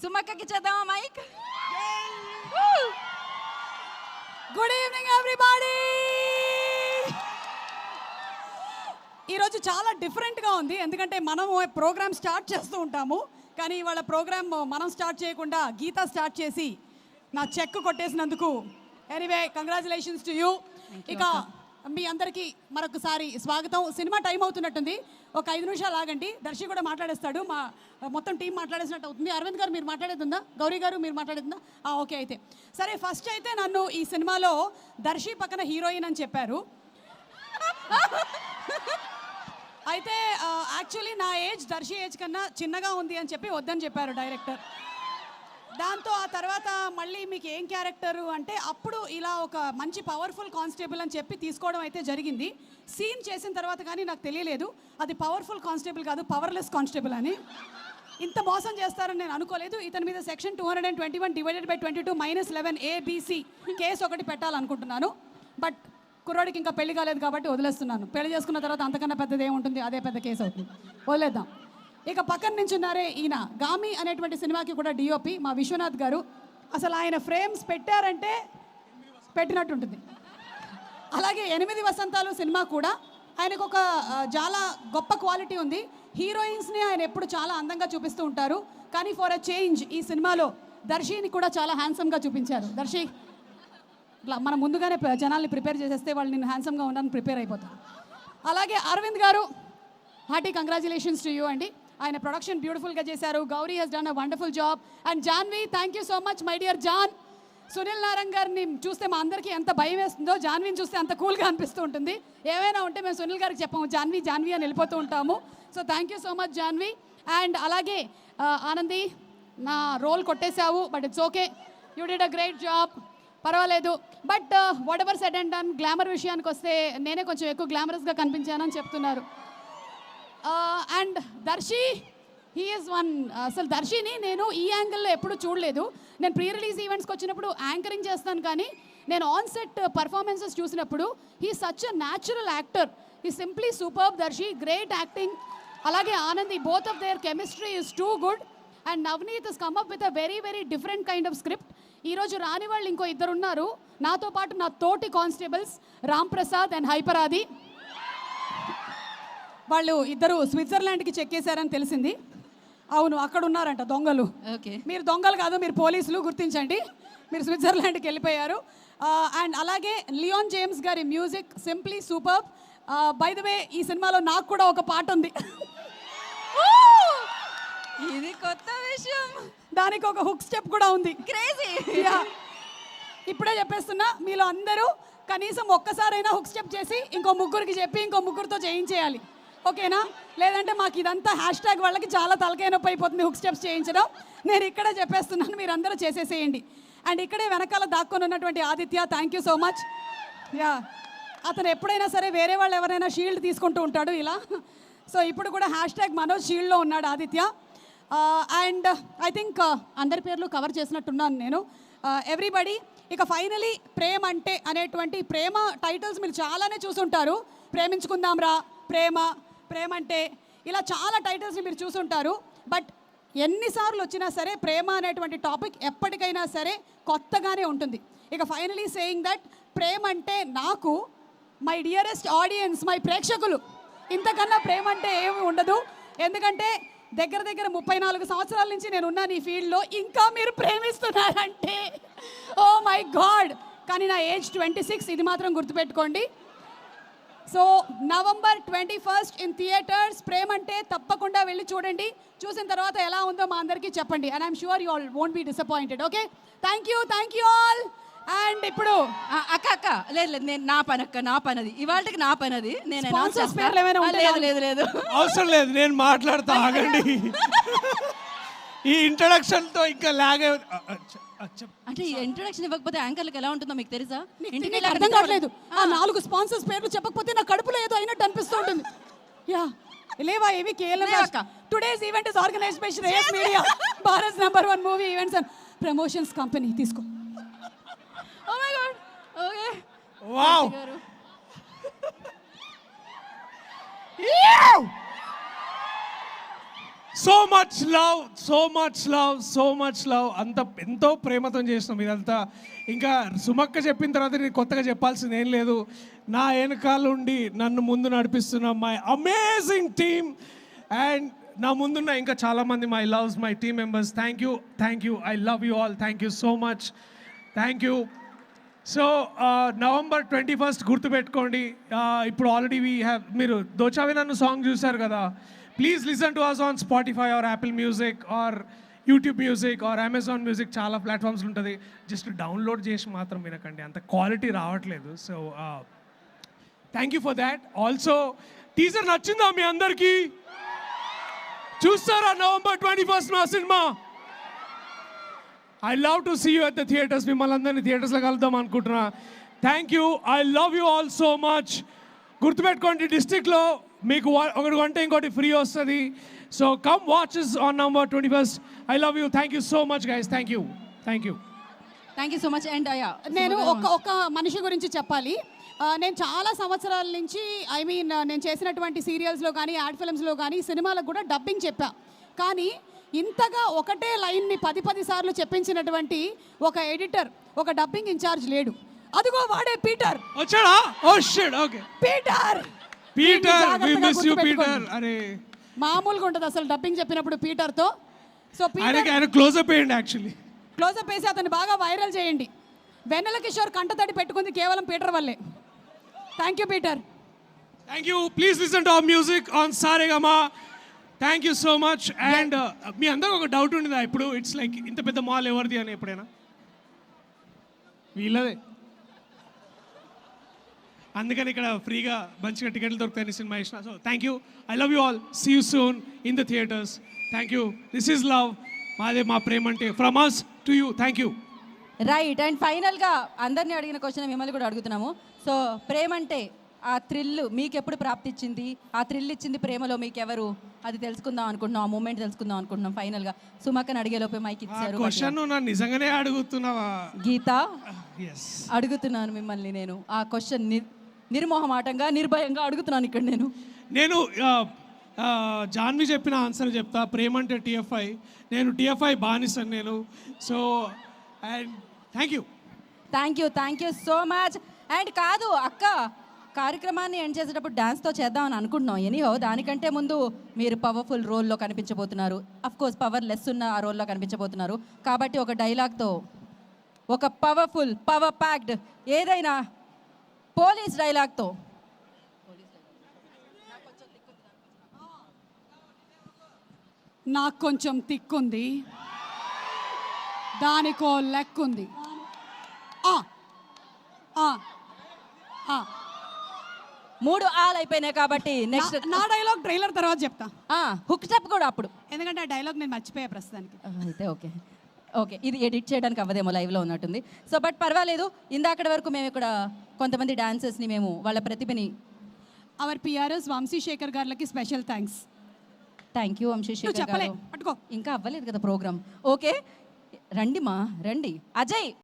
సుమక్కకి చేద్దామా mic? Good evening everybody. ఈరోజు చాలా డిఫరెంట్గా ఉంది, ఎందుకంటే మనం ప్రోగ్రామ్ స్టార్ట్ చేస్తూ ఉంటాము, కానీ ఇవాళ ప్రోగ్రామ్ మనం స్టార్ట్ చేయకుండా గీత స్టార్ట్ చేసి నా చెక్ కొట్టేసినందుకు ఎనీవే కంగ్రాచులేషన్స్ టు యూ. ఇక మీ అందరికీ మరొకసారి స్వాగతం. సినిమా టైం అవుతున్నట్టుంది, ఒక 5 నిమిషాలు ఆగండి. దర్శి కూడా మాట్లాడేస్తాడు, మా మొత్తం టీం మాట్లాడేసినట్టు అవుతుంది. అరవింద్ గారు మీరు మాట్లాడేస్తుందా? గౌరీ గారు మీరు మాట్లాడేస్తుందా? ఓకే, అయితే సరే. ఫస్ట్ అయితే నన్ను ఈ సినిమాలో దర్శి పక్కన హీరోయిన్ అని చెప్పారు. అయితే యాక్చువల్లీ నా ఏజ్ దర్శి ఏజ్ కన్నా చిన్నగా ఉంది అని చెప్పి వద్దని చెప్పారు డైరెక్టర్. దాంతో ఆ తర్వాత మళ్ళీ మీకు ఏం క్యారెక్టరు అంటే అప్పుడు ఇలా ఒక మంచి పవర్ఫుల్ కానిస్టేబుల్ అని చెప్పి తీసుకోవడం అయితే జరిగింది. సీన్ చేసిన తర్వాత కానీ నాకు తెలియలేదు అది పవర్ఫుల్ కానిస్టేబుల్ కాదు, పవర్లెస్ కానిస్టేబుల్ అని. ఇంత మోసం చేస్తారని నేను అనుకోలేదు. ఇతని మీద section 221 divided by 22 -11 ABC case ఒకటి పెట్టాలనుకుంటున్నాను. బట్ కుర్రాడికి ఇంకా పెళ్లి కాలేదు కాబట్టి వదిలేస్తున్నాను. పెళ్లి చేసుకున్న తర్వాత అంతకన్నా పెద్దది ఏముంటుంది, అదే పెద్ద కేసు అవుతుంది, వదిలేద్దాం. ఇక పక్కన నుంచి ఉన్నారే ఈయన గామి అనేటువంటి సినిమాకి కూడా డిఓపి మా విశ్వనాథ్ గారు. అసలు ఆయన ఫ్రేమ్స్ పెట్టారంటే పెట్టినట్టుంటుంది. అలాగే 8 వసంతాలు సినిమా కూడా ఆయనకు ఒక చాలా గొప్ప క్వాలిటీ ఉంది. హీరోయిన్స్ని ఆయన ఎప్పుడు చాలా అందంగా చూపిస్తూ ఉంటారు, కానీ ఫర్ అ చేంజ్ ఈ సినిమాలో దర్శిని కూడా చాలా హ్యాండ్సమ్గా చూపించారు. దర్శి ఇట్లా మనం ముందుగానే జనాల్ని ప్రిపేర్ చేసేస్తే వాళ్ళు నేను హ్యాండ్సమ్గా ఉన్నాను ప్రిపేర్ అయిపోతారు. అలాగే అరవింద్ గారు, హార్టీ కంగ్రాచులేషన్స్ టు యూ అండి. ఆయన ప్రొడక్షన్ బ్యూటిఫుల్గా చేశారు. Gauri he's done a wonderful job. And Janhvi, thank you so much my dear జాన్. సునీల్ నారంగ్ గారిని చూస్తే మా అందరికీ ఎంత భయం వేస్తుందో, జాన్విని చూస్తే అంత కూల్గా అనిపిస్తూ ఉంటుంది. ఏమైనా ఉంటే మేము సునీల్ గారికి చెప్పాము జాన్వి జాన్వి అని వెళ్ళిపోతూ ఉంటాము. So thank you so much Janhvi. And అలాగే ఆనంది, నా రోల్ కొట్టేశావు, but it's okay, you did a great job, పర్వాలేదు. But whatever said and done, glamour విషయానికి వస్తే నేనే కొంచెం ఎక్కువ గ్లామరస్గా కనిపించానని చెప్తున్నారు. And Darshi, he is one. అసలు దర్శిని నేను ఈ యాంగిల్లో ఎప్పుడు చూడలేదు. నేను ప్రీ రిలీజ్ ఈవెంట్స్కి వచ్చినప్పుడు యాంకరింగ్ చేస్తాను, కానీ నేను ఆన్ సెట్ పర్ఫార్మెన్సెస్ చూసినప్పుడు he such a natural actor. He simply superb. Darshi great acting. అలాగే Anandi, both of their chemistry is too good. And Navneet has come up with a very very different kind of script. ఈరోజు రాని వాళ్ళు ఇంకో 2 ఉన్నారు నాతో పాటు, నా తోటి కానిస్టేబుల్స్ రామ్ ప్రసాద్ అండ్ హైపరాది. వాళ్ళు ఇద్దరు స్విట్జర్లాండ్కి చెక్కేశారని తెలిసింది. అవును, అక్కడ ఉన్నారంట దొంగలు. ఓకే, మీరు దొంగలు కాదు, మీరు పోలీసులు, గుర్తించండి. మీరు స్విట్జర్లాండ్కి వెళ్ళిపోయారు. అండ్ అలాగే లియోన్ జేమ్స్ గారి music simply superb. By the way, ఈ సినిమాలో నాకు కూడా ఒక పాట ఉంది. ఇది కొత్త విషయం. దానికి ఒక హుక్ స్టెప్ కూడా ఉంది. క్రేజీ. ఇప్పుడే చెప్పేస్తున్నా, మీలో అందరూ కనీసం ఒక్కసారైనా హుక్ స్టెప్ చేసి ఇంకో ముగ్గురికి చెప్పి ఇంకో ముగ్గురితో చేయించేయాలి, ఓకేనా? లేదంటే మాకు ఇదంతా హ్యాష్ట్యాగ్ వాళ్ళకి చాలా తలకాయ నొప్పి అయిపోతుంది హుక్ స్టెప్స్ చేయించడం. నేను ఇక్కడే చెప్పేస్తున్నాను, మీరు అందరూ చేసేసేయండి. అండ్ ఇక్కడే వెనకాల దాక్కొని ఉన్నటువంటి Aditya, thank you so much. అతను ఎప్పుడైనా సరే వేరే వాళ్ళు ఎవరైనా షీల్డ్ తీసుకుంటూ ఉంటాడు ఇలా. సో ఇప్పుడు కూడా హ్యాష్ట్యాగ్ మనోజ్ షీల్డ్లో ఉన్నాడు ఆదిత్య. అండ్ ఐ థింక్ అందరి పేర్లు కవర్ చేసినట్టున్నాను నేను. ఎవ్రీబడి, ఇక ఫైనలీ ప్రేమ అంటే అనేటువంటి ప్రేమ టైటిల్స్ మీరు చాలానే చూసుంటారు. ప్రేమించుకుందాం రా, ప్రేమ, ప్రేమ అంటే, ఇలా చాలా టైటిల్స్ని మీరు చూసుంటారు. బట్ ఎన్నిసార్లు వచ్చినా సరే ప్రేమ అనేటువంటి టాపిక్ ఎప్పటికైనా సరే కొత్తగానే ఉంటుంది. ఇక ఫైనలీ సేయింగ్ దట్ ప్రేమ అంటే నాకు, మై డియరెస్ట్ ఆడియన్స్, మై ప్రేక్షకులు, ఇంతకన్నా ప్రేమ అంటే ఏమి ఉండదు. ఎందుకంటే దగ్గర 34 సంవత్సరాల నుంచి నేను ఉన్నాను ఈ ఫీల్డ్లో, ఇంకా మీరు ప్రేమిస్తున్నారంటే ఓ మై గాడ్. కానీ నా ఏజ్ 26, ఇది మాత్రం గుర్తుపెట్టుకోండి. So November 21 in theatres. ప్రేమ అంటే తప్పకుండా వెళ్ళి చూడండి. చూసిన తర్వాత ఎలా ఉందో మా అందరికీ చెప్పండి. And I'm sure you all won't be disappointed. Okay, thank you all. And ఇప్పుడు అక్క లేదు, నేను నా పనది ఇవాళకి నా పనది. నేను లేదు అవసరం లేదు, నేను మాట్లాడతా, ఆగండి. ఈ ఇంట్రడక్షన్తో ఇంకా లాగే. అంటే ఇంట్రడక్షన్ ఇవ్వకపోతే యాంకర్లకు ఎలా ఉంటుందో మీకు తెలుసా? ఇంటికి అర్థం కావట్లేదు. ఆ 4 స్పాన్సర్స్ పేర్లు చెప్పకపోతే నా కడుపులో ఏదో అయినట్టు అనిపిస్తూ ఉంటుంది. లేవా ఏవి కేఎల్ఎం. Today's event is organised by Shreyas media, Bharat #1 movie events and promotions company. తీసుకో. Oh my god. Okay, wow. So much love, so much love, so much love. అంత ఎంతో ప్రేమతో చేసినాం ఇదంతా. ఇంకా సుమక్క చెప్పిన తర్వాత నేను కొత్తగా చెప్పాల్సింది ఏం లేదు. నా వెనకాల ఉండి నన్ను ముందు నడిపిస్తున్న మై అమేజింగ్ టీమ్ అండ్ నా ముందున్న ఇంకా చాలామంది my loves, my team members. Thank you, I love you all. Thank you so much, thank you. So November 21st గుర్తుపెట్టుకోండి. ఇప్పుడు ఆల్రెడీ మీరు దోచావి నన్ను సాంగ్ చూశారు కదా. Please listen to us on Spotify or Apple Music or YouTube Music or Amazon Music, చాలా platforms ఉంటుంది. Just download చేసి మాత్రం వినకండి, అంత క్వాలిటీ రావట్లేదు. So thank you for that. Also teaser నచ్చిందా మీ అందరికీ? చూస్తారా November 21st నా సినిమా? I love to see you at the theatres. మిమ్మల్ని అందరినీ థియేటర్స్లో కలుద్దాం అనుకుంటున్నా. Thank you, I love you all so much. గుర్తుపెట్టుకోండి, డిస్ట్రిక్ట్లో మీకు ఒకటి కొంటే ఇంకోటి ఫ్రీ వస్తుంది. So come watches on November 21st. I love you, thank you so much guys. Thank you, thank you, thank you so much. And అయ్యా, నేను ఒక మనిషి గురించి చెప్పాలి. నేను చాలా సంవత్సరాల నుంచి నేను చేసినటువంటి సీరియల్స్లో కానీ యాడ్ ఫిల్మ్స్లో కానీ సినిమాలకు కూడా డబ్బింగ్ చెప్పా. కానీ ఇంతగా ఒకటే లైన్ని 10 సార్లు చెప్పించినటువంటి ఒక ఎడిటర్, ఒక డబ్బింగ్ ఇన్ఛార్జ్ లేడు. అదిగో వాడే పీటర్. వచ్చాడా? Oh shit, okay. Peter, we miss you Peter. అరే మామూలుగా ఉంటుంది అసలు డబ్బింగ్ చెప్పినప్పుడు పీటర్తో. సో ఆయన క్లోజప్ వేయండి, యాక్చువల్లీ క్లోజప్ వేసి అతన్ని బాగా వైరల్ చేయండి. వెన్నెల కిషోర్ కంటతడి పెట్టుకుంది కేవలం పీటర్ వల్లే. Thank you Peter. Thank you. Please listen to our music on Saregama. Thank you so much. And మీ అందరికి ఒక డౌట్ ఉండదా ఇప్పుడు? ఇట్స్ లైక్ ఇంత పెద్ద మాల్ ఎవరిది అని ఎప్పుడైనా? వీళ్ళదే. అందుకని ఇక్కడ ఫ్రీగా మంచిగా టికెట్లు దొరుకుతాయని సినిమా ఇచ్చిన. So thank you, I love you all. See you soon in the theatres. Thank you. This is love. మాదే మా ప్రేమ అంటే from us to you. Thank you. Right. And ఫైనల్గా అందరినీ అడిగిన క్వశ్చన్ మిమ్మల్ని కూడా అడుగుతున్నాము. సో ప్రేమ అంటే ఆ థ్రిల్ మీకు ఎప్పుడు ప్రాప్తిచ్చింది? ఆ థ్రిల్ ఇచ్చింది ప్రేమలో మీకు ఎవరు? అది తెలుసుకుందాం అనుకుంటున్నాం, ఆ మూమెంట్ తెలుసుకుందాం అనుకుంటున్నాం. ఫైనల్గా సుమక్కని అడిగే లోపే మైక్ ఇచ్చారు. క్వశ్చన్ నన్ను నిజంగానే అడుగుతున్నావా గీత? ఎస్, అడుగుతున్నాను మిమ్మల్ని. నేను ఆ క్వశ్చన్ నిర్మోహమాటంగా నిర్భయంగా అడుగుతున్నాను ఇక్కడ. నేను జాన్వి చెప్పిన ఆన్సర్ చెప్తా. ప్రేమ అంటే TFI. నేను TFI బానిసను నేను. So and thank you, thank you so much. And కాదు అక్క, కార్యక్రమాన్ని ఎండ్ చేసేటప్పుడు డ్యాన్స్తో చేద్దామని అనుకుంటున్నాం. ఎనీహో దానికంటే ముందు మీరు పవర్ఫుల్ రోల్లో కనిపించబోతున్నారు. అఫ్కోర్స్ పవర్ లెస్ ఉన్న ఆ రోల్లో కనిపించబోతున్నారు. కాబట్టి ఒక డైలాగ్తో, ఒక పవర్ఫుల్ పవర్ ప్యాక్డ్ ఏదైనా పోలీస్ డైలాగ్తో, నాకు కొంచెం తిక్కుంది, దానికో లెక్కుంది. 3 ఆల్ అయిపోయినాయి కాబట్టి నెక్స్ట్ నా డైలాగ్ ట్రైలర్ తర్వాత చెప్తా. హుక్ స్టెప్ కూడా అప్పుడు, ఎందుకంటే ఆ డైలాగ్ నేను మర్చిపోయా ప్రస్తుతానికి. అయితే ఓకే ఇది ఎడిట్ చేయడానికి అవ్వదేమో, లైవ్లో ఉన్నట్టుంది. సో బట్ పర్వాలేదు. ఇందాకటి వరకు మేము ఇక్కడ కొంతమంది డాన్సర్స్ని మేము వాళ్ళ ప్రతిభని అవర్ PRS వంశీశేఖర్ గారికి special thanks. Thank you Vamsi Sekhar గారు. పట్టుకో, ఇంకా అవ్వలేదు కదా ప్రోగ్రామ్. ఓకే రండి మా రండి. అజయ్